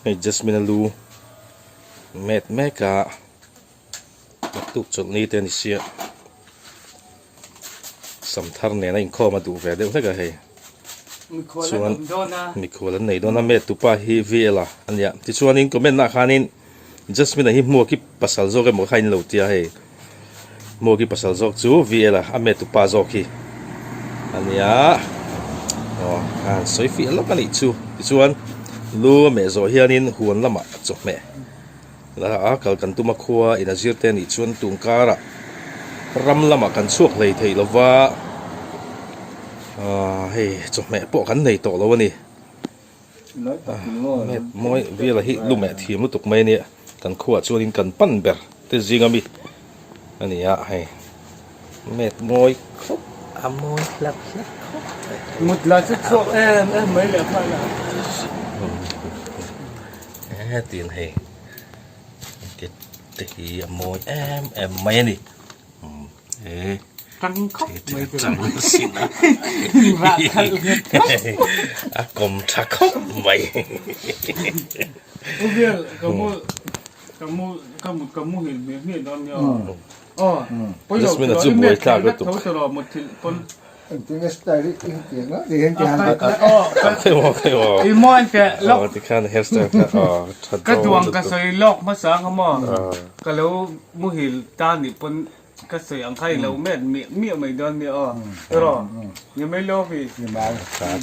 Hey, just minalu. Met meka. Tuk chot ni ten isia. Samthar ne na in kho ma du ve de ka he. Chuan mi kholan nei don na met tu pa hi vela ania ti chuan in comment na khanin just mina hi mo ki pasal zo ke mo khain lo tia he. Mo ki pasal zo chu vela a met tu pa zo ki. Ania. Oh, an soi fi lo ka ni chu. Ti chuan lu me zo hianin huan lama chok me. La a kal kan tu ma khua ina zir te ni chuan tungkara ram lama kan chuak lei thei lova hei chok me po kan nei to lo ni met moi vela hi lu me thiam lu tuk mai ni kan khua chuan in kan pan ber te zingami ani a hei met moi khop a moi lak một là chút số em mấy lẻ thôi là tiền hei thì môi em mấy đi căng khóc mấy cái xin à cùng thắc khóc mày bây giờ có mua hiện đó nhờ bây giờ mình là chụp buổi thảo cái tục một thì con tiếng style đi tiếng đó thì hiện trạng cái mò im mòn cái lóc thì khăn hairstyle cái tuồng cái sợi lóc mà sáng không mò cái lâu mua hiện ta thì con cái sợi ăn khay lâu mẹ miệng mấy đòn nhờ rồi nhưng mấy lâu vì khá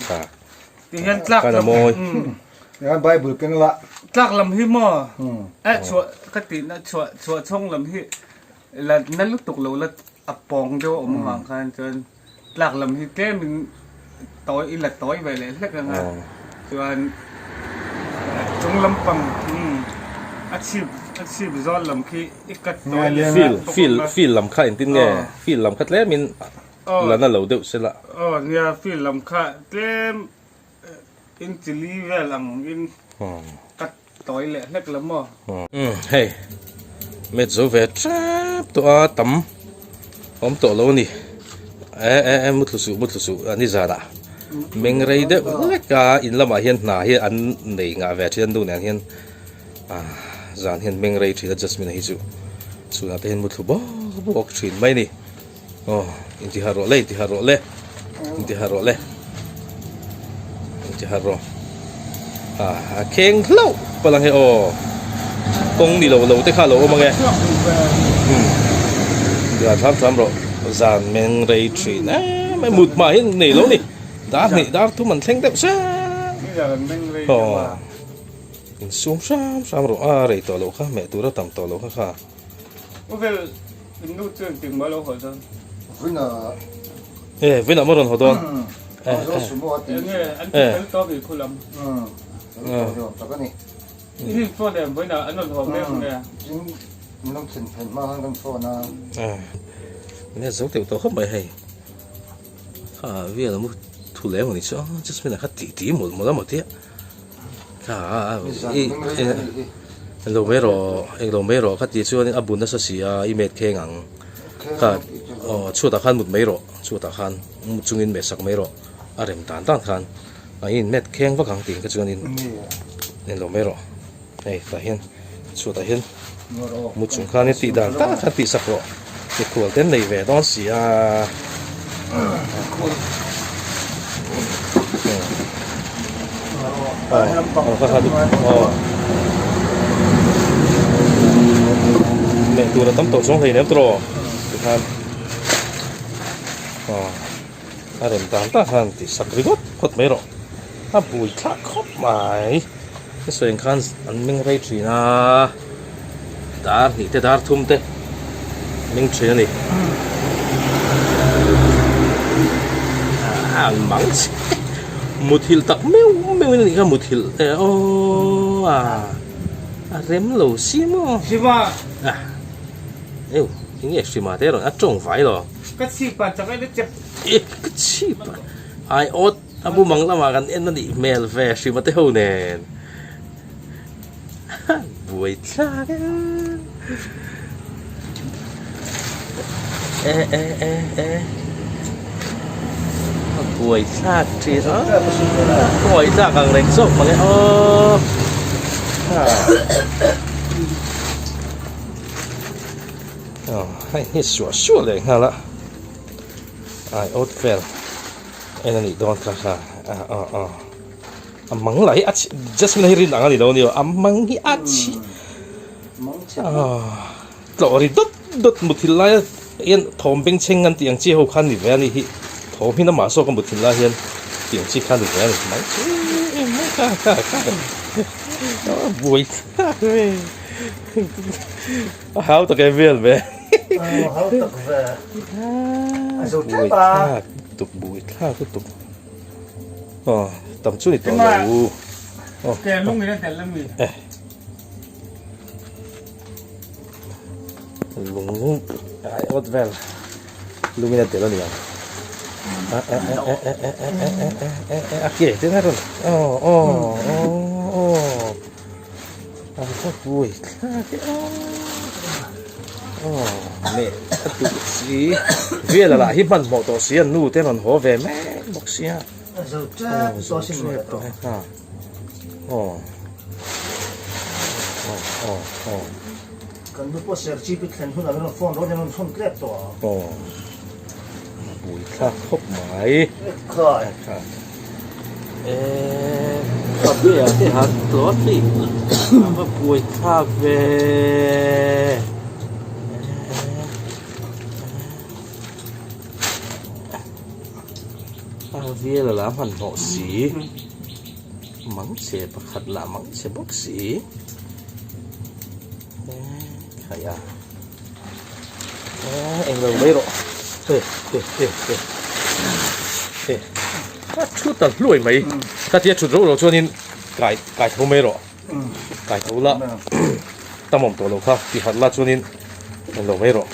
thì hiện lắc cái là môi cái bài bự cái lạ lắc làm hi mò chua cái tiền nó chua xong làm hi là nó lúc tục lâu là ập bong cho ông hoàng khan cho lạc làm thì cái mình tối là tối về lại hết rồi ha cho chúng lâm bằng achieve do làm khi ít cắt tối feel làm khai tin nghe feel làm cắt lẽ mình là nó lâu được sẽ là nghe feel làm khai cái in chili về làm in cắt tối lại hết lắm mà hey mệt rồi về trap tụi tắm hôm tổ lâu nè em một thứ sự anh đi ra đã mình đây đấy cả in làm hiền na hiền anh này ngã về trên đâu nè hiền dàn hiền mình đây chỉ là just mình hay chịu là hiền một thứ bó chuyện mấy nè in thì haro lên keng lâu palang he công đi lâu tới khá lâu mà nghe giờ tham rồi dàn men rây trì nè mày mụt mà hiện nỉ lố nỉ đã thu mình thanh đẹp sao in xuống sam rồi rây tổ lố khác mẹ tôi đã tầm tổ lố khác về nút trên tiếng bao lâu rồi đó với nào mới rồi hồi đó anh to bị khô lắm ini phone em với nào anh nói hôm nay nè mình đang chỉnh hình mà đang phone nè giống tiểu tổ không phải hay vì là một thủ lễ của mình chứ just mình là khát tí một tí lâu mấy rồi khát tí cho nên abun nó sẽ xì email khen ngang chua ta khan một mấy rồi chua ta khan một chung in mấy sắc mấy rồi em tán khan in met khen vác hàng tiền cái cho nên lâu mấy rồi này ta hiền chua ta hiền một chung khan thì đàn ta khát tí sắc rồi thì của tên này về đó xì mẹ tôi là tấm tổ xuống thì ném trò thì than em tán ta han thì sắc rất tốt mấy rồi bùi thác khóc mày cái xoay khăn anh mình rây chỉ na đá thì thế đá thum thế mình chơi này mắng một hiệu tắc mèo này cái một hiệu rém lẩu xíu mà yêu tiếng nghe xí mà thế rồi trông phải rồi cái xí bà chẳng ai biết chắc cái xí bà ai ốt abu mang lama kan en ni mail về xí mà thế hậu nè buổi cha buổi xa thì đó buổi xa càng đánh sốc mà cái อ๋อให้นี่ชัวร์เลยฮะละไอโอ๊ตเฟลไอ้นั่นนี่โดนค่ะค่ะมังไหลอัดจัสมินฮิรินอ่างนี่โดนอยู่มังฮิอัดต่อริดมุทิลายยันทอมเบงเชงกันที่ยังเชี่ยวขันนี่เวนี่ฮิทอมฮินามาโซกันมุทิลายยันที่ยังเชี่ยวขันนี่เวนี่ไม่บุยฮาวตะเกียบเวลเว้ย เขาตกเวไอ้สุด บุย ปลา ตุกบุยท่าก็ตุกอ๋อตำจุนี่ตัวเรา แกลุงนี่แต่ละมี ลุงไอ้อดเวลลุงนี่เดี๋ยวเราเนี่ยโอเคเดี๋ยวนะรุ่นก็บุยเนี่ยตุกสีเวลาที่มันหมดตัวเสียนู่นแต่มันหัวเวแม่บอกเสีย ไอ้สุดตัวสิ่งเลยตัวกันดูพวกเซอร์จีพิทันทุนอะไรนั่นฟอนรถยังนั่นฟอนเกลียดตัวบุยข้าครบไหมค่อยก็เบี้ยที่หัดตัวสิมาบุยข้าเวเอาเวียละมันเหมาะสีมังเสบขัดละมังเสบกสีใครอ่ะเอ็งเราไม่รู้เฮ้ชุดตัดรวยไหมถ้าเทียชุดรู้เราช่วงนี้ไก่เขาไม่รู้ไก่เขาละตั้งมุมตัวเราค่ะที่หัดละช่วงนี้เราไม่รู้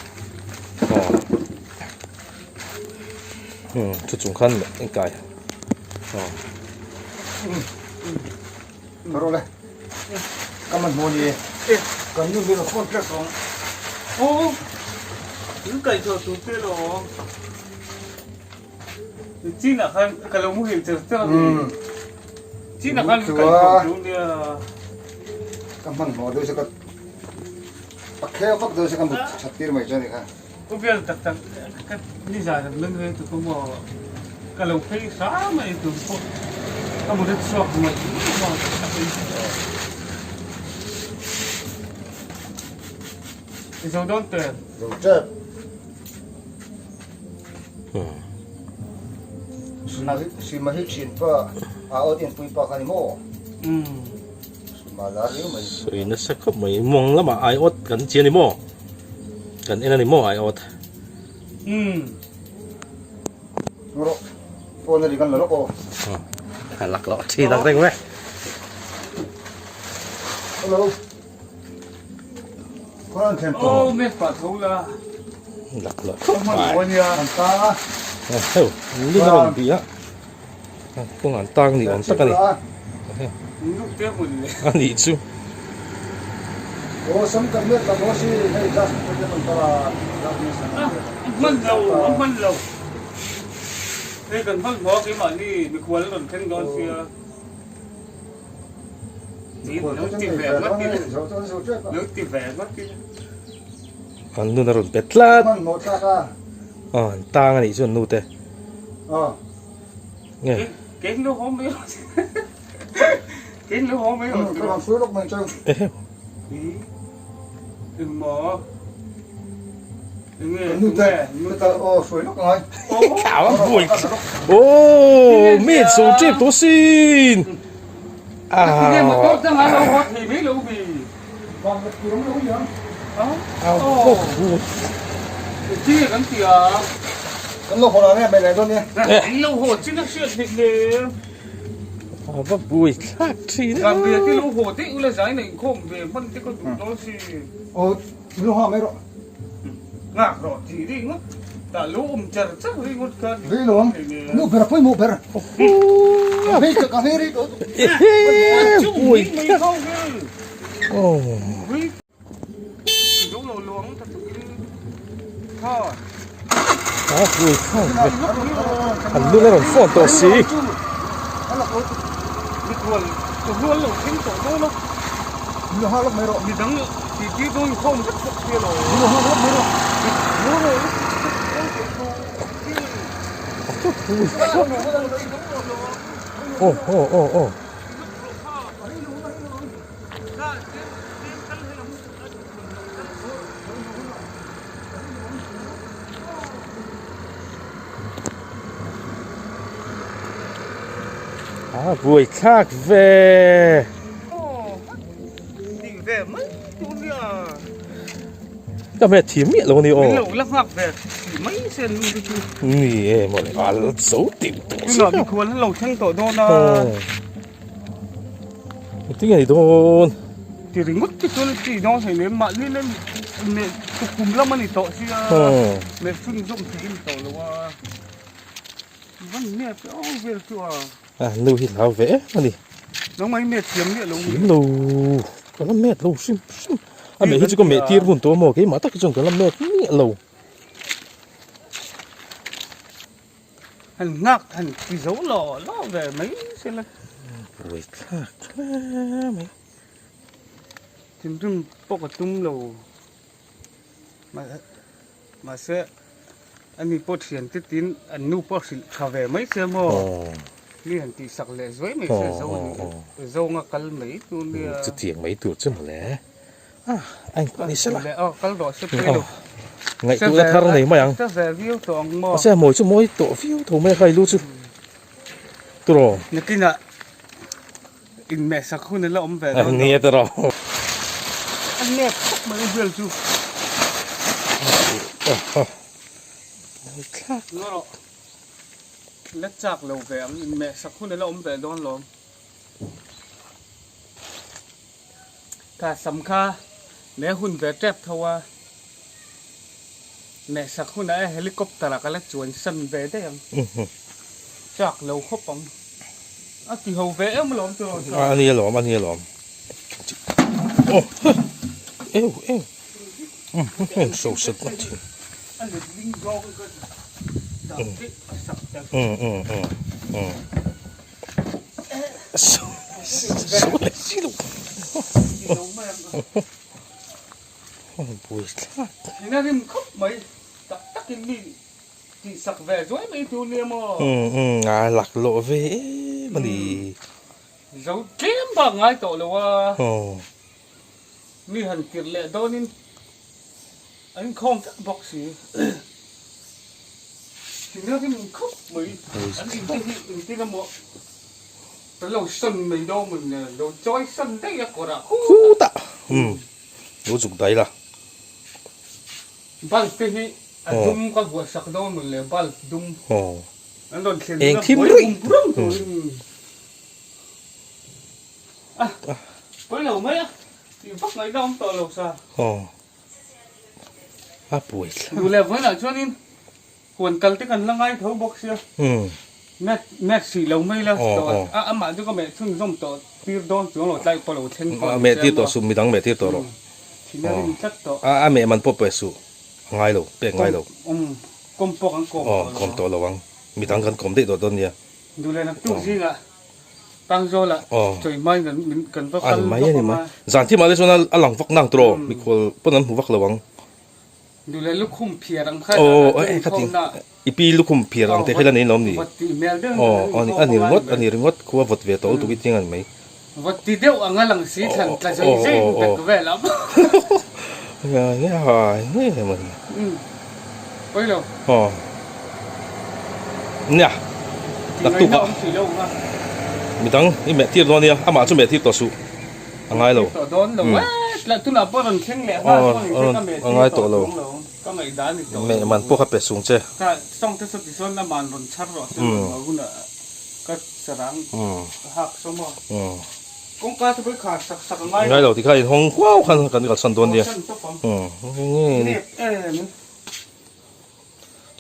ชุดจุงขันเลยไก่รู้เลยก็มันโมนี่กันยุ่งมีเราฟอนเกลียดตัว โอ้ยไก่ตัวตุ้งเต้หรอจีน่ะคันกะลงมือเห็นเจอเจ้าจีน่ะคันไก่ตัวตุ้งเนี่ย ก็มันโมดูสิก็ปักแค่ปักดูสิก็มุดชัดตีร์ไม่ใช่ไหมครับ ก็เปลี่ยนตักก็นี่จ่ายเรื่องเลยตัวก็บอกกะลงเพย์สามไอ้ตัวพวกก็มันจะชอบมันไอ้เจ้าโดนเตะ ดูเจ็บสิมาฮิชินป้าเอาเตียนปุยปากกันโม่มาลาเรื่องมัน 所以呢，สักก็ไม่มองแล้วมาไออดกันเชียร์นี่มั่วกันไอ้นั่นนี่มั่วไออด รู้พอนี่กันแล้วก็ หลักหล่อที่ตั้งเร่งไหม ฮัลโหลคนเข็ม โอ้ไม่ปัดหูละ หลักหล่อ มันวันนี้ อันตา เฮ้ยนี่ก็มันดีอ่ะพวกงานตั้งนี่ผมตั้งกันนี่ ลูกเตี้ยหมดเลย อันนี้ชู โอ้สมกันเมื่อตะโกนสิให้จัสเป็นคนตลาด มันเราเฮ้ยกันพักบอกกี่มันนี่มีควรหล่นขึ้นก่อนเสียนี่เลือกตีแหวนมัดกินเลือกตีแหวนมัดกิน อันนู้นน่ะรุ่นเป็ดลาด มันหมดตาตา อ๋อตั้งอันนี้ชวนนู้นเต้ อ๋อ เก่งลูกหอมไม่หรอเก่งลูกหอมไม่หรอ ก็ลองซื้อลูกมันจัง เอ๊ะ ถึงหมอถึงเงี้ย นู่นแต่นู่นแต่โอ้สวยลูกน้อย ขาวบุยโอ้มีดสูจีบตัวสินอ้าว ที่นี่มันก็จะมาเราหดที่ไม่รู้บี วางกูไม่รู้ยัง เอาพวกกู ที่กันเสีย กันลูกของเราเนี่ยไปไหนตัวเนี้ย เราโหดที่นักเชื่อผิดเลย เอาว่าบุยลากทีนะ การเบียที่เราโหดที่อุลสายหนึ่งคมเบียมันที่ก็ถูกต้องสิ โอ้ลูกห้าไม่รู้ งักรอที่นี่งั้นแต่ลูกจะจะเรื่องกัน วิ่งหลวงลูกเบรไปมูเบรวิ่งกับวิ่งรีตัว บุยไม่เข้าเลย โอ้ วิ่งลูกเราหลวงแต่ข้า บุยข้าวอันนู้นน่ะมันฟอนตัวสิ มีควรจะล้วนหลงทิ้งตัวโน้น Nó hoa lắm mấy rồi. mi dang ti dong khom rất phok kia lo Nó hoa lắm mấy rồi. no no ô ô ô ô vui khác về đi về mấy tu nia cái mẹ thiếm miệng luôn đi ô lâu lắc ngọc về mấy sen luôn đi chú nì em một lại xấu tiểu tổ chú nào bị cuốn lâu thăng tổ đó na cái này thôi thì ngất cái chỗ chỉ nó phải nên mà lên mẹ cùng lắm mà đi tổ chứ mẹ phun dụng thì tổ là vẫn mẹ ô về chùa lưu thì lao vẽ mà đi nó mấy mẹ thiếm mẹ luôn thiếm lưu có lắm mẹ lưu sim sim mẹ chỉ có mẹ tiệt vun tổ mò cái mà tắc cái trong cái lắm mẹ mẹ lưu hành ngạc hành cái dấu lò nó về mấy xem này vui khác mày chim chim bốc cái tung lầu mà sẽ anh đi bốc tiền tít tín anh nu bốc xịt khá về mấy xem mòนี่หันตีสักเลยสวยไม่เสียโซ่งกัลไม่ตัวเนี่ย จะเถียงไม่ถูกใช่ไหมล่ะอันนี้ใช่ไหม กัลดอกเสร็จแล้ว ไงตัวละทางไหนมายัง จะแววิวตัวงอ ใช่หมวยชั่วโมงตัววิวถูกไม่ใครรู้จุตัว นี่กินอ่ะอินเมสักคนนี่ละอมแว อันนี้ตัว อันนี้มันเบื่อจูนั่นหรอเล็กจากเราแวมอินเมสักคนนี่ละอมแวโดนลมถ้าสำคัญเนี่ยหุ่นแวแทบทว่าแม่สักคนนั้นเฮลิคอปเตอร์ก็แล้วจวนสันเวได้ยังจากเราครบปังที่เขาเวมันล้อมตัวอันนี้หลอมอันนี้หลอมโอ้เอ้วสูงสุดนะทีอันนี้ลิงโก้ก็ดับที่สักแต่สูงเลยสิลูกบุยค่ะทีนั้นที่มันครบไหมตักกินนี่ที่สักเวจ้วยไม่ตัวเนี่ยมั้งหลักโลเวมันดีเราเกมบางไงตัวเลยว่านี่หันกินเละโดนนี่อันคงจะบอกสิทีนั้นที่มันครบไหมอันนี้ที่เราบอกแต่เราสั่นไม่โดนมันเนี่ยเราจ้อยสั่นได้ยังกว่าคู่ตะรู้จุกได้ละบัลที่นี่ดุมก็หัวสักโดนมันเลยบัลดุมอันโดนเขียนเองทิมด้วยไปเราไหมอ่ะที่พักไหนดอมต่อเราซะป่วยดูแลไว้หน่อยช่วงนี้ควรกันที่กันละไงเท่าบอกเสียแม่สีเราไม่ละต่อมาจุก็แม่ช่วงส้มต่อตีโดนช่วงเราใจพอเราเช่นแม่ที่ต่อสุมีตั้งแม่ที่ต่อหรอทีนี้มีจัดต่อแม่มันพบไปสู่ง่ายหรอเป็นง่ายหรอกลมปกอันกลมกลมตัวระวังมีตั้งกันกลมได้ตัวต้นเนี่ยดูแลนักตู้สิละตั้งโซละจ่อยไม่กันก็กันไม่เนี่ยมั้ยจานที่มาได้ส่วนนั้นหลังฟักนั่งตัวมีคนพวกนั้นหูฟักระวังดูแลลูกคุ้มเพียรังไข่ขัดจริงอีปีลูกคุ้มเพียรังแต่แค่นั้นนี่ล้มนี่อันนี้งดคัววัดเวทตัวตุกิจงานไหมวัดที่เดียวงั้นหลังสีฉันแต่ใจจริงแต่ก็เวล้เนี่ยมันไปเลยเนี่ยตักตุกมีตั้งนี่แม่ที่ตัวนี้มาจุ่มแม่ที่ตัวสูง่ายเลยตัวโดนเลยแล้วตุนอ่ะพอเราเข่งแหลกว่าง่ายตัวเลยก็ไม่ได้นี่ตัวแม่มันพวกเขาเป็ดสูงเจ้ถ้าต้องที่สุดที่สุดน้ำมันบนชัดหรอซึ่งเราคุณอ่ะก็สร้างหักสมองกงการจะไปขาดสักง่ายเลยที่ใครห้องว้าวกันกับสันตัวนี้นี่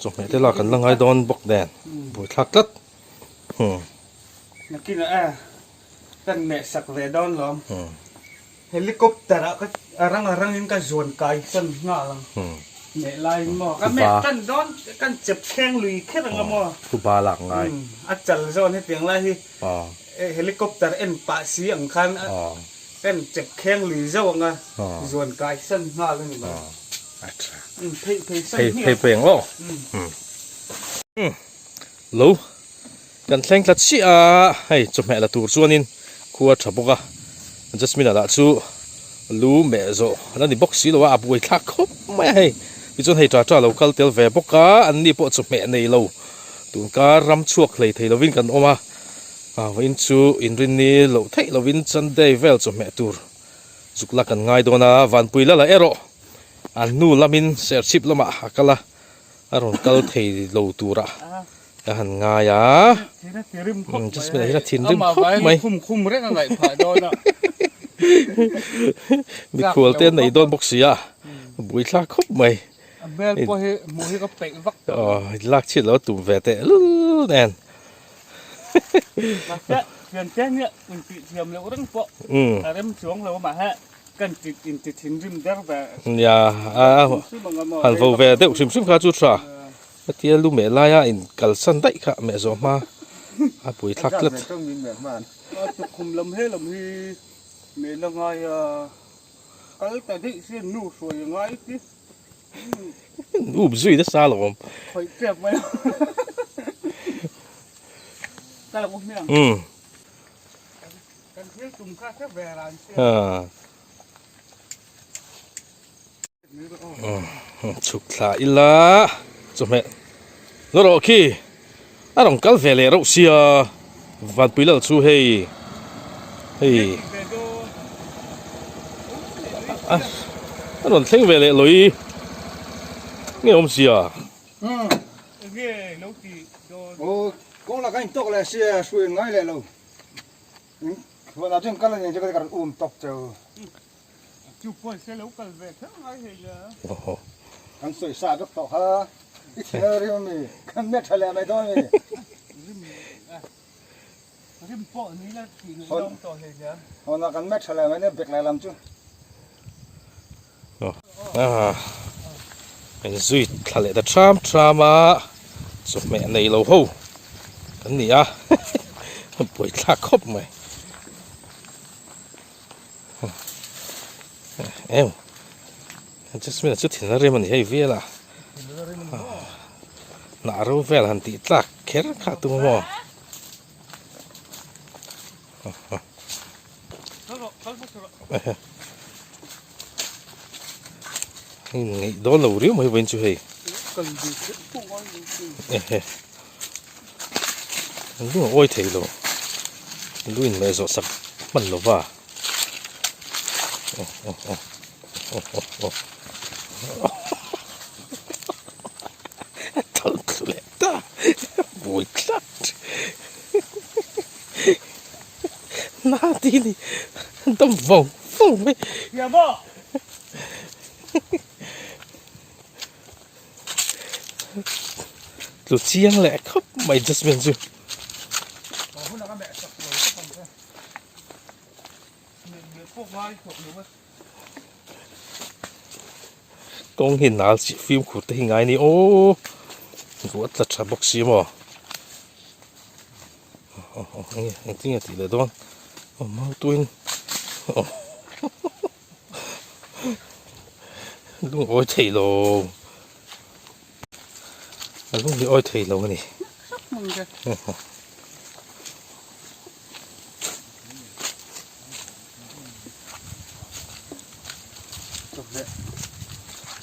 จบแม่ที่เรากันละง่ายโดนบกแดนบุยทักลัดนักกินกันแม่สักเวดอนล้อมเฮลิคอปเตอร์ก็arang ini kan zon kai san ngalang me lai mo kan me kan don kan jep kheng lui khet ang mo ku ba lak ngai a chal zon he tiang lai hi helicopter en pa si ang khan เป็นเจ็บแข้งหรือเจ้าไง อ๋อ ส่วนกายเส้นหน้าเลยมั้ง อัจฉริ เพย์เส้น เพ เนี่ย เปงโอ้รู้กันแข่งทัดชีอ่ะให้จบแม่ละตัวส่วนนี้ครัวทับกะจัสมินละจู่รู้แม่โซ่แล้วนี่บ็อกซี่เราว่าอาบุยทักคบไม่ให้พี่จนให้จ่าเราคัลเตลเวบกะอันนี้พอจบแม่ในเราตัวการรำชั่วเคยเทเราวินกันออกมาวินชูอินรินนี่เราเทเราวินจันเดย์เวลจบแม่ตัวจุกลักกันง่ายโดนะวันปุยละเอโรอันนู้ลามินเสียชิปละมาฮักละอารมณ์กัลเทเราตัวระหันง่ายอ่ะจัสมินให้ละทินริมคบไหม คุมเรื่องอะไรผ่านโดนอ่ะ มีขวดเต้นในโดนบ็อกซี่อ่ะบุยลากคบไหม เบลพอเฮมูเฮก็เปะวัก อ๋อลากชิดแล้วตุ่มแวเตะลุ้นแน่น มาแค่เพียงแค่เนี้ยมันติดเทียมแล้วเรื่องปะอะไรมันช่วงเรามาฮะกันติดอินติดทิ้งริมเดอร์แบบ อย่าหันโฟเวเตะชิมชิมข้าจุดซ่าเที่ยวลูเมล่าอินกัลสันได้ค่ะแม่จอมาบุยทักเล็ด ต้องมีแบบมัน จุกคุมลำเฮลำฮีเมลังไงก็แต่ที่เส้นนู่สวยยังไงสิ อู้บซุยได้ซาลอม คอยเจ็บไหมแต่ละพวกเนี่ยกันเที่ยวจุ่มข้าแค่เวลาเสีย ชุกลาอิละจบแม่นรอคีอารมณ์กัลเวเลเราเสียวันปีแล้วชูเฮเฮ้อารมณ์เท่งเวเลลุยเนี่ยผมเสีย เนี่ยลูกที่โดน โอ้ก็ละกันตกเลยเสียช่วยง่ายเลยเราวันนั้นจึงกันเลยจะกันตกเจอ จุกปวดเสียลูกกันเวททั้งไงเหี้ย โอ้โห กันสวยสะอาดตกฮะอีเทอริมีกันเม็ดทะเลไม่ต้องมี ริมปอนี้ละทีนึงต้องต่อเหี้ย วันนั้นกันเม็ดทะเลไม่เนี่ยเบกเลยลำจุ เป็นซุยทะเลแต่ทรามจบแม่ในเราหูกันนี่อ่ะป่วยทักคบไหมเอ้าจัสมินจุดที่นั่นเรื่องมันให้เวล่ะน่ารู้เวลหันติดลักแค่ขาดตัวมั้ง นี่โดนเราเรียวไม่เป็นจุดให้ดูโอ้ยเที่ยวดูอินไม่จอดสักมันหรอวะทั้งเล็ดตาบุยคลัดน่าดีนี่ต้องฟงไหม อย่าบอก ตัวเชียงแหละครับไม่จัสมินจูกองเห็นนาสิฟิล์มขุดที่ไงนี่โอ้กูว่าจะชับบ็อกซี่มั้งนี่จริงๆตีเลยโดนโอ้มาตัวนี้ลุงโอ้ยเที่ยวลุงนี่โอ้ยเที่ยวนี่ มึงจะ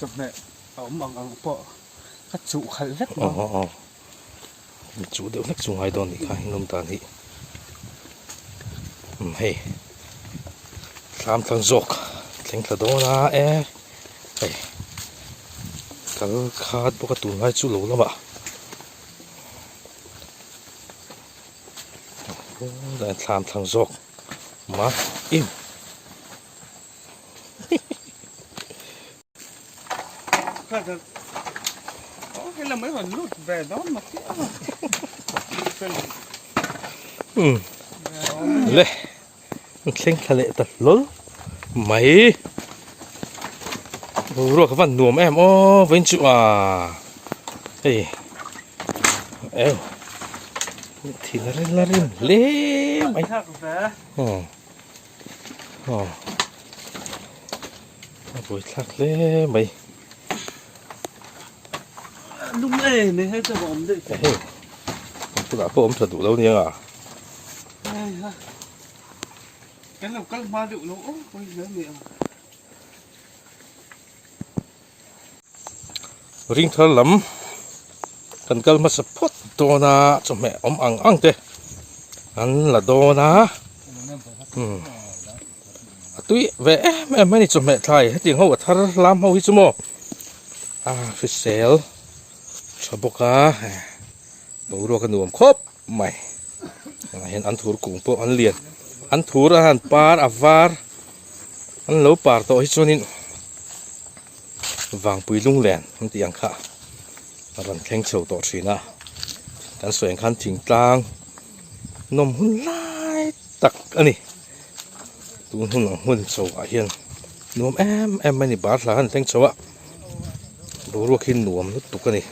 จบเนี่ยเอามังปะขัดจุขัดเล็ก อ๋อจุเดี๋ยวนักจุงไอ้โดนนี่ค่ะนุ่มตานี่เฮ้ยสามทั้งจกเล็งกระโดดนะเฮ้ยก็ขาดปกติไอ้จุลุแล้วบ่ได้สามทั้งจกมาอิ่ม ก็จะโอ้ยเราไม่หันลุดแบดอนมาเที่ยวเป็น เลยเล็งทะเลตลอดไม่รู้ว่าวันหนุ่มโอ้เว้นจุอ่ะเฮ้ยที่นั่นเล่ไม่ ทักแฝ อ๋อบุยทักเลยไหม đúng ê này hết cho bọn đấy เฮ้ยตัวละผมสะดุแล้วเนี่ยอ่ะ cái nào các ba điệu lỗ ôi nhớ miệng ริงทะลำกันกัลมาสปอตตัวน่ะจะแม่อมอังเตะอันละโดนะตุยเวะแม่ไม่ได้จะแม่ไทยให้ถึงเขาว่าทาร์ลามเขาฮิจโมฟิเซลชอบกะดูรัวกันหนุ่มครบใหม่เห็นอันทูร์กุ้งพวกอันเลียนอันทูร์อาหารปลาอาวาร์อันเหลวปลาตัวฮิจโนินวางปุยลุงแหลนมันตียังค่ะรันแข่งเฉียวต่อสีนะการสวยขันถิงกลางนมหุ่นไล่ตักอันนี้ตูนหุ่นหุ่นโซ่อาเฮียนนวมแอมไม่นี่บาดละหันแข่งเฉียวอะดูรัวขึ้นนวมนุตุกันนี่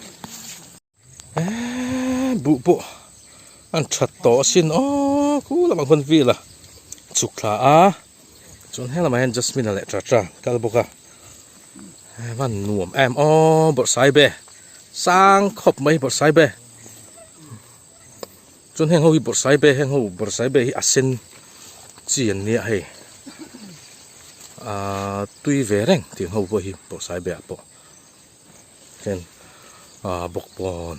บุอันชัดต่อสินอ๋อกูละบางคนวีละจุกละจนให้ละมาเห็นจัสมินอะไรจ้ากัลบุกะวันนวมบทสายเบสร้างขบไม่บทสายเบจนแห่งเขาบทสายเบแห่งเขาบทสายเบอาเซนเจียนเนี่ยให้ตุยเวรงที่เขาบทสายเบปะเช่นบกบอล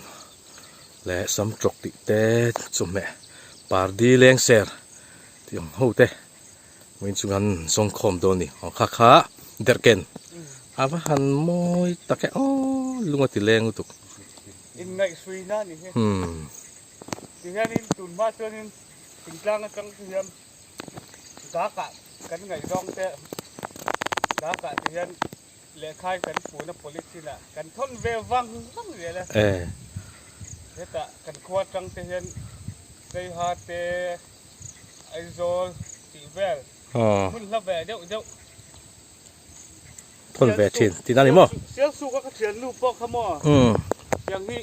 และสำจกติเตจุ่มแม่ปาร์ดีแรงเซอร์ที่เขาเตวินจุงันทรงคมโดนี่ข้าเดร์เกนapa han moi tak lunga tileng utuk in ngai sui na ni he thì hiện in tụi ma cho nên tình trạng là căng thì hiện giá cả cái ngày rong thế giá cả thì hiện lệ khai cái phủ nó policy là cái thôn về vang vang vậy là thế ta cái khoa trăng thì hiện đây ha thế aizo thì về muốn là về đâu đâu คนแวะถิ่นที่นั่นนี่มั้ง เสียสู้ก็เทียนลูกปอกขโมยอย่างนี้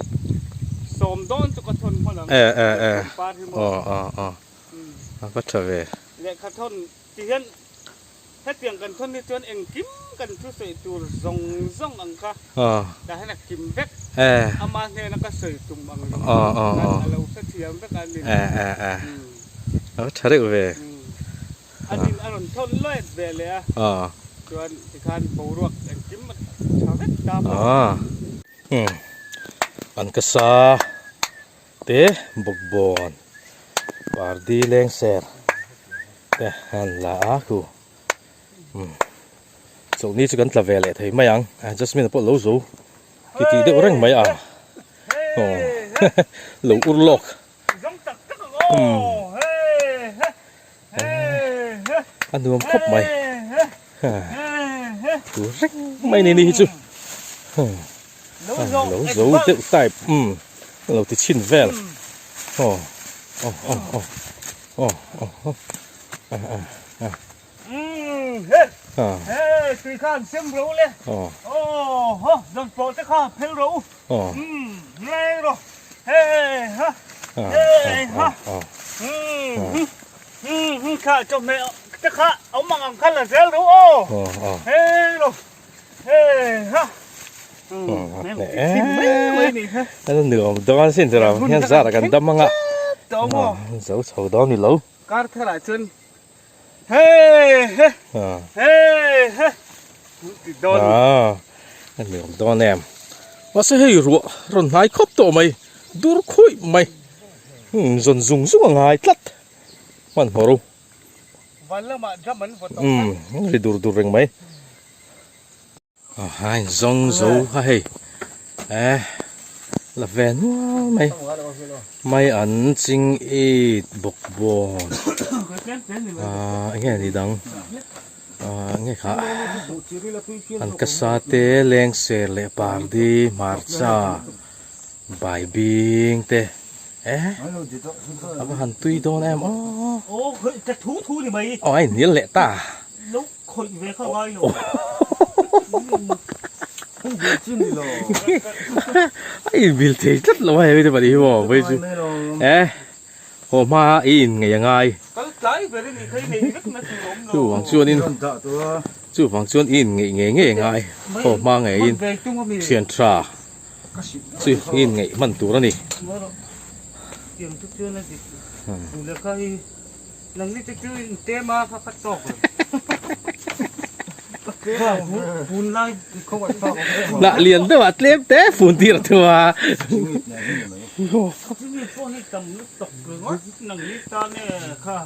สมโดนจุกทนพลังปาที่มั้งก็เถอะเว้ย และขัดทนที่เห็นให้เตียงกันทนที่จนเองกิมกันทุเสยตูซงอังค่ะแต่ให้นักกิมเวกอามาเนี่ยนักเสยตุ่มอังเราเสียงเวกอันนี้ก็เถอะเว้ยอันนี้อารมณ์ทนเลิศเวเลยจวนที่การปูรวกเองกิมมันชาวเวกตามอันกษาเตะบกบอลปาร์ดีแรงเซอร์เตะหันละกูส่วนนี้จะกันตะเวลเลยที่ไม่ยังจัสมินพอรู้สูกี่เด็กเร่งไม่หลงอุลล็อกอันดูมันครบไหมดูเร่งไม่นี่จูlẩu dấu tự tại lẩu từ chín về tùy khăn xem rượu lên dần phố sẽ khá phê rượu lên rồi khá cho mẹ chắc khá ông mang ăn khá là dễ rượu rồi nó nửa đó xin cho nào hiện ra là gần đâm măng ạ dấu sầu đó thì lâu cắt thế lại chân nửa đó nèm mà sẽ hay ruộng rồi hai khóc tổ mày đuổi khôi mày dồn dùng xuống ngay tắt mình hồ ru rồi đuổi rừng mày hai dòng dấu hay là về nữa mày ăn chính ít bột bò anh nghe gì đắng nghe khá ăn cá sa tê leng xe lệ bar đi marcha bài bing tê anh tùy đón em cái thú thì mày anh nhớ lệ ta lúc khôi về không ai rồi ai biểu thị rất là hay bây giờ đi bỏ bây giờ hôm mà in ngày ngày lại về đây thì thấy này rất là chủ động chú hoàng chuan in tua chú hoàng chuan in nghệ ngay khổ mang nghệ in về chung với mình truyền tra chú in nghệ mặn tủ đó nè tiền chút chưa là gì đủ là cái lần này chút chưa tema phát tóc phun lại không phải tóc lạ liền đó mà tép té phun tiệt thua cái gì phun này cầm nước tóc rồi ngót nằng này ta này kha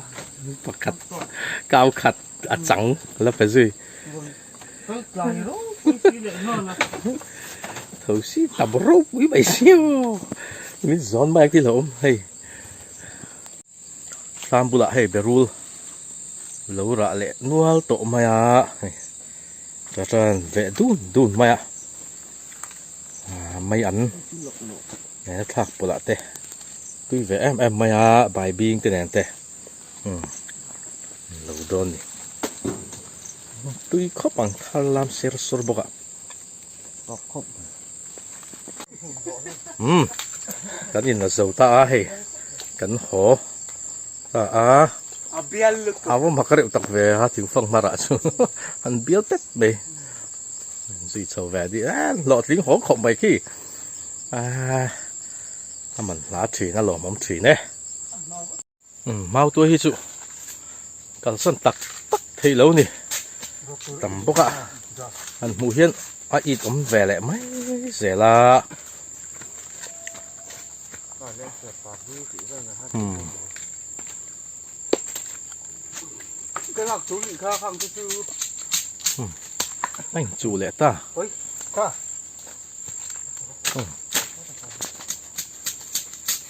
ประคัดก้าวขัดอัดจังแล้วไปสิ cái này đó cái gì nó là เท่าสิตับรูปวิไปเชียวมีสอนมาที่หลมเฮ้ยตามบุระให้เบรูลหลูระเละนัวโตมายาจะจะเวดูนมายาไม่อันเนี่ยทักบุระเตะตุยเวเอ็มมายาใบบิงเตนเตะหลูโดนนี่ตุยข้อปังทาลามเซอร์สร์บกะ กันอินละเสาตาเฮกันหอตาbial lực เอาว่ามาเกลียวตักเวฮะถึงฟังมาระชูอันเบี้ยวเต็ดไปสิเสาแวดีหลอดลิงหอขอบไปขี้ถ้ามันลาถีนะหล่อมันถีเนี่ยเมาตัวฮิจุกันสั่นตักทีแล้วนี่ต่ำปกะอันหมูเฮียนอีดอมแวแหละไม่เสียละcái lạc chú thì kha khăm chứ anh chủ lệ ta ôi kha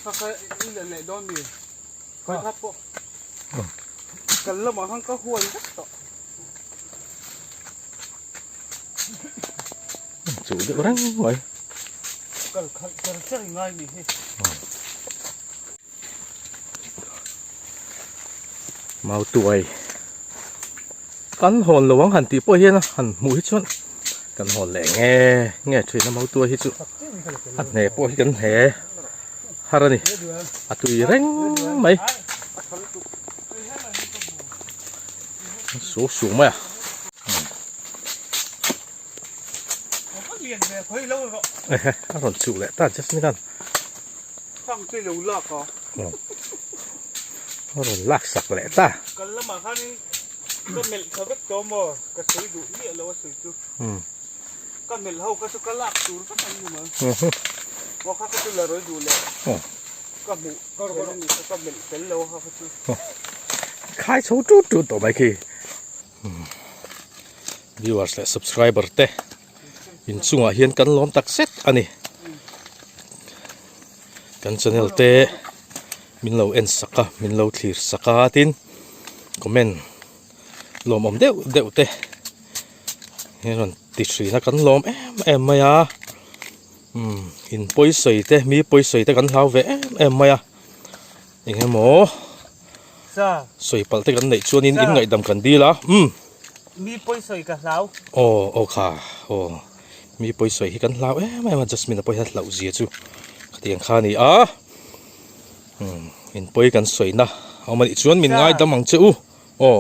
kha cái này lại đón gì cái tháp bộ cần lâm ở hang có huồn rất to chủ được răng vậy cần chơi ngay gì hết mau tuổi cắn hồn là vắng hẳn tí bôi hiên hẳn mũi chuột cắn hồn lẻ nghe chuyện nó mau tuổi hết chú hẳn nè bôi cắn hè hara nè tụi răng mấy số xuống mày liền về hơi lâu rồi còn chủ lẽ ta chắc mấy con không chơi lẩu lạc à rồi lạc sặc lẽ ta cần lâm mà khăn cái mệtเขาก็โตมาก็สวยดุเนี่ยแล้วว่าสวยจุก็เหม็นเฮาก็สุกลากดูก็ทำอยู่มั้งว่าเขาก็จะละร้อยดูเลยก็หมูก็ร้อยนี่ก็เหม็นเป็นแล้วเขาก็จะ ขายโชว์จุดต่อไปคือ viewers และ subscriber เต้อินซุงอาเฮียนกันล้อมตักเซตอันนี้กัน channel เต้มินเราเอ็นสักะมินเราทีสักะตินคอมเมนต์ล้อมเดี๋ยวเต้นี่มันติดสีนะกันล้อมเอ็มมายาอินปอยสวยเต้มีปอยสวยเต้กันเท้าเวเอ็มมายาอย่างเงี้ยหมอสวยปัลเต้กันไหนชวนอินไงดำกันดีละมีปอยสวยกับเราโอ้ค่ะมีปอยสวยกันเท้าไม่มา just มีแต่ปอยหัดเหล่าเสียจูเตียงข้านี่อินปอยกันสวยนะเอามันชวนมินง่ายดำมังเจ้า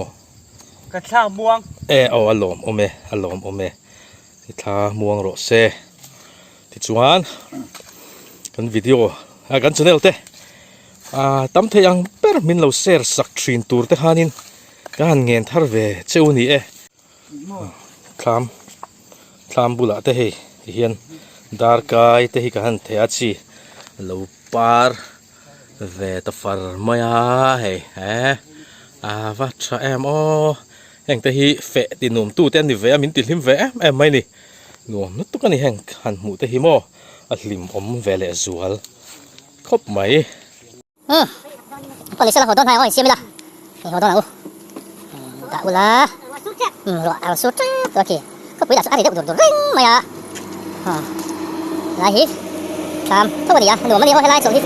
กระชากม่วงอารมณ์โอเมที่ท่าม่วงโรเซ่ที่ชวนกันวิดีโอกันชแนลเต้ตั้มเทียงเปิดมินเราเซอร์สักทรีนตูร์เต้ฮานินกันเงินทาร์เวเจ้านี่คลามบุระเต้เฮียนดาร์กายเต้กันเทียชีเราปาร์เวตฟาร์มายาวัชเอ็มแห่งเต้เฟตินุ่มตู้เต้นนี่เวมินติลิมเวไม่นี่นุ่มนุตุกันนี่แห่งหันหมูเต้โมอัลลิมเวเลซัวลครบไหมcòn lấy xe là hổ đôn hay ôi xem bây giờ hổ đôn nào tạo là rồi áo sút rồi kì có quý là ăn thì được rồi rinh mày à lại hít làm thôi mà đi à đùa mà đi thôi hay lại xuống đi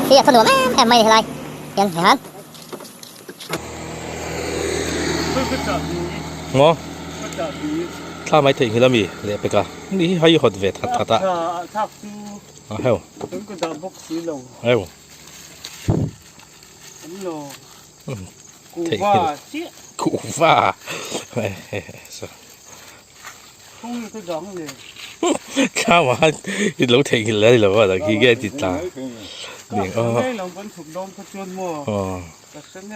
khi thân đùa em mày hay lại em hả ngóถ้าไม่ถึงแล้วมีเลยไปกันนี่ให้หดเวททัดทักจูเฮ้ย ถึงก็จะบกสีลงเฮ้ย อันโลกูว่าเจี๊ย กูว่าเฮ้ย คงก็ร้องเลย ข้าวมันอีหลูเทกินเลยหรอวะตะกี้แกติดตา ก็ได้ลองบนถูกดองก็ชวนมัว อ๋อ แต่ฉันไง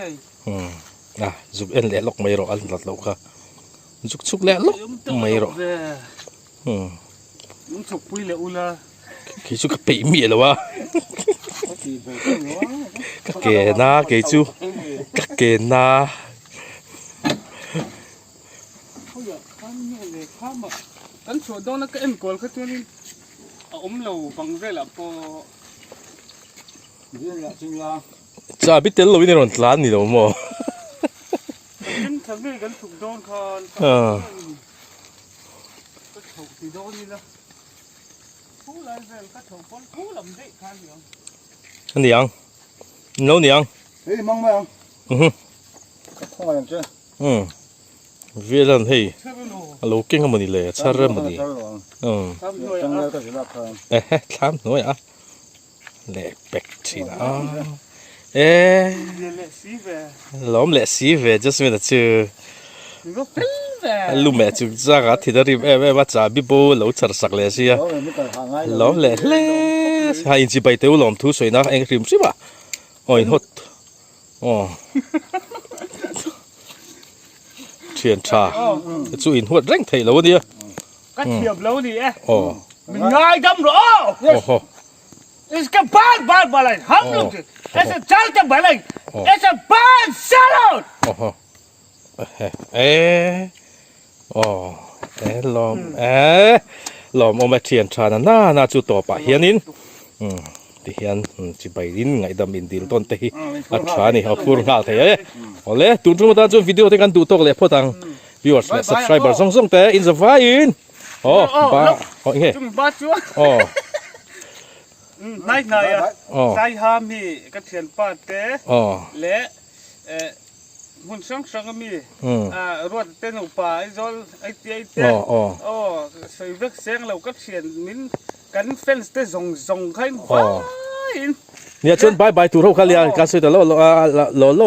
อ่ะจุบเอ็นเละลกไม่รออันหลัดลูกค่ะจุกเละลกไม่รอ มึงถูกปุ้ยเลยอุลา กี่จุกกะปิมีเหรอวะกะเกน่ากี่จุกะเกน่า เขาอยากข้ามเนี่ยเลยข้ามอ่ะกันชวนดองนักเอ็นกอลเขาชวนเราบังเร่ละพอ จ้าพี่เต้นเราไม่ได้รอนร้านนี่หรอหมอ กันทำให้กันถูกดองคอนก็ถูกตีดองนี่ละผู้ไรเวลก็ถูกคนผู้ลำได้ข้างเดียว อันนี้ยังโน่นยัง เฮ้ยมองมั้งคงอะไรจ้ะเวียนเฮ้ย เชื่อไม่รู้ เราเก่งขนาดนี้เลยชาเริ่มมันนี่ ทำด้วย จังเลย อ่ะ ก็จะรับทาน ทำหน่อยอ่ะเละเป็กทีนะเดี๋ยวเลยสิเว้ย ล้อมเละสีเวจะสมัยนั้นชื่อ มึงก็เป็นเว้ย ลูกแม่จุกจ้าที่ได้ริบว่าจะบิบูเราจะสักเลยสิอ่ะ แล้วไม่ต้องหาง่าย ล้อมเละเละให้อินจีไปเที่ยวล้อมทุ่งสวยนะเอ็งริมสิบ่ะโอ้ยฮดอ๋อเทียนชาจู่อินหัวแรงไทยแล้วเนี่ย ก็เทียบแล้วดิเอ๊ะ อ๋อ มันง่ายจังหรอ โอ้โห इसके बाद बार बोला हम लोग ऐसे चलते बोले ऐसे बाद चलो โอ้โหอ๋อล้อมล้อมเอามาเทียนชาน่าจุดต่อไปเฮียนินที่เฮียนจีไปดินไงดำอินดิลต้นเตะอัตรานี่เขาพูดง่ายเถอะเอาเลยตุนจุดมาตอนวิดีโอที่กันดูตกเลยพอตัง viewers และ subscriber ส่งแต่อินสฟายอินอ๋อบ้าอ๋อเงี้ย จุ่มบ้าชัว อ๋อ นายอ่ะนายหามีกระเทียนป้าเต้ อ๋อ และหุ่นช่างก็มีรวดเต้นอุปาไอ้จอลไอ้เตี้ยเต้ใส่เวกเสียงเราก็เทียนมิ้นกันเฟนส์เต้ส่งใครบ้าเนี่ยจนบายตัวเราเขาเรียกการสื่อแต่โล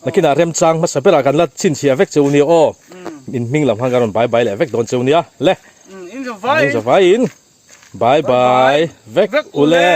นักกินอะไรจังมาสับเปล่ากันละชินเชียเวกเจ้าเนี่ยอ๋อมินมิงลำพังกันบายเลยเวกโดนเจ้าเนี่ยเละอินจะไฟ บายเวกอุเล่